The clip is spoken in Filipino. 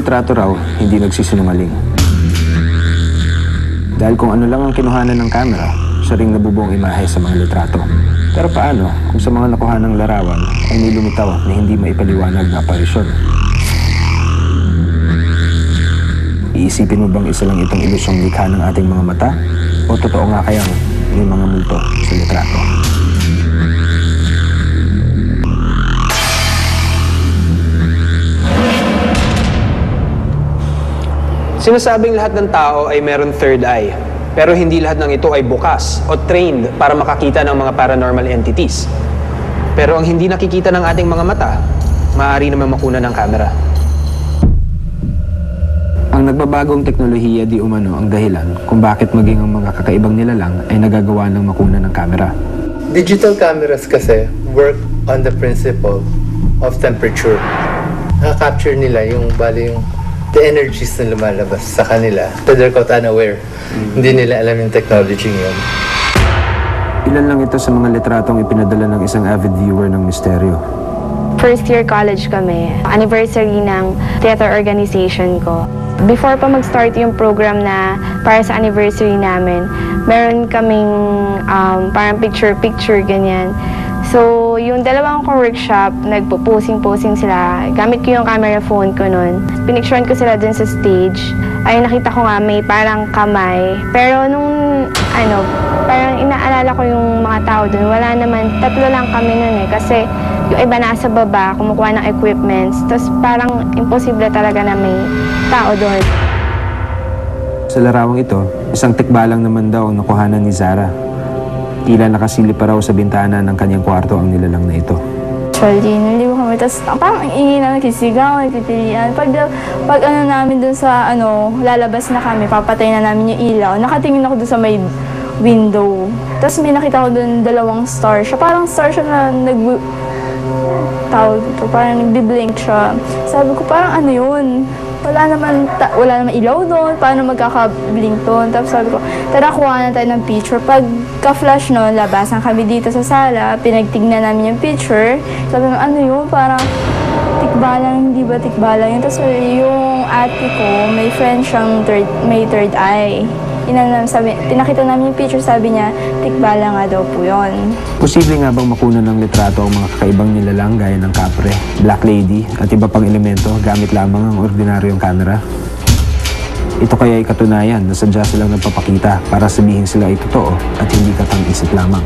litrato raw, hindi nagsisinungaling. Dahil kung ano lang ang kinuhanan ng kamera, siya ring nabubuong imahe sa mga litrato. Pero paano kung sa mga nakuhanang larawan ay nilumitaw na hindi maipaliwanag na aparisyon? Iisipin mo bang isa lang itong ilusyong likha ng ating mga mata? O totoo nga kayang may mga multo sa litrato? Sinasabing lahat ng tao ay meron third eye, pero hindi lahat ng ito ay bukas o trained para makakita ng mga paranormal entities. Pero ang hindi nakikita ng ating mga mata, maaari naman makuna ng kamera. Ang nagbabagong teknolohiya di umano ang dahilan kung bakit maging ang mga kakaibang nilalang ay nagagawa ng makuna ng kamera. Digital cameras kasi work on the principle of temperature. Nakaka-capture nila yung the energies na lumalabas sa kanila. So they're caught unaware. Hindi nila alam yung technology yun. Ilan lang ito sa mga litratong ipinadala ng isang avid viewer ng misteryo. First year college kami, anniversary ng theater organization ko. Before pa mag-start yung program na para sa anniversary namin, meron kaming parang picture-picture, ganyan. So, yung dalawang workshop, nagpo-posing-posing sila. Gamit ko yung camera phone ko nun. Pinicturean ko sila dun sa stage. Ay, nakita ko nga may parang kamay. Pero nung, parang inaalala ko yung mga tao dun. Wala naman, 3 lang kami nun eh. Kasi yung iba nasa baba, kumukuha ng equipments. Tapos parang imposible talaga na may tao doon. Sa larawang ito, isang tikbalang naman daw ang nakuhanan ni Zara. Tila nakasilip pa raw sa bintana ng kanyang kwarto ang nilalang na ito. Actually, naliw kami. Tapos parang ang ingay na nagkisigaw, nagpipilian. Pag namin dun sa lalabas na kami, papatay na namin yung ilaw. Nakatingin ako dun sa may window. Tapos may nakita ko dun 2 star. Siya parang star siya na parang nagbi-blink siya. Sabi ko, parang ano yun? Wala naman ilaw doon, paano magkaka-blink doon? Tapos sabi ko, tara kuha na tayo ng picture. Pagka-flash noon, labasan kami dito sa sala, pinagtignan namin yung picture. Sabi ko, ano yun? Parang tikbalang, hindi ba tikbalang yun? Tapos yung ate ko, may friend siyang may third eye. Pinakita namin yung picture, sabi niya, tikbala nga daw po yun. Posible nga bang makuna ng litrato ang mga kakaibang nilalang gaya ng kapre, black lady at iba pang elemento gamit lamang ang ordinaryong kamera? Ito kaya ay katunayan na sadya silang nagpapakita para sabihin sila ay totoo at hindi katang-isip lamang.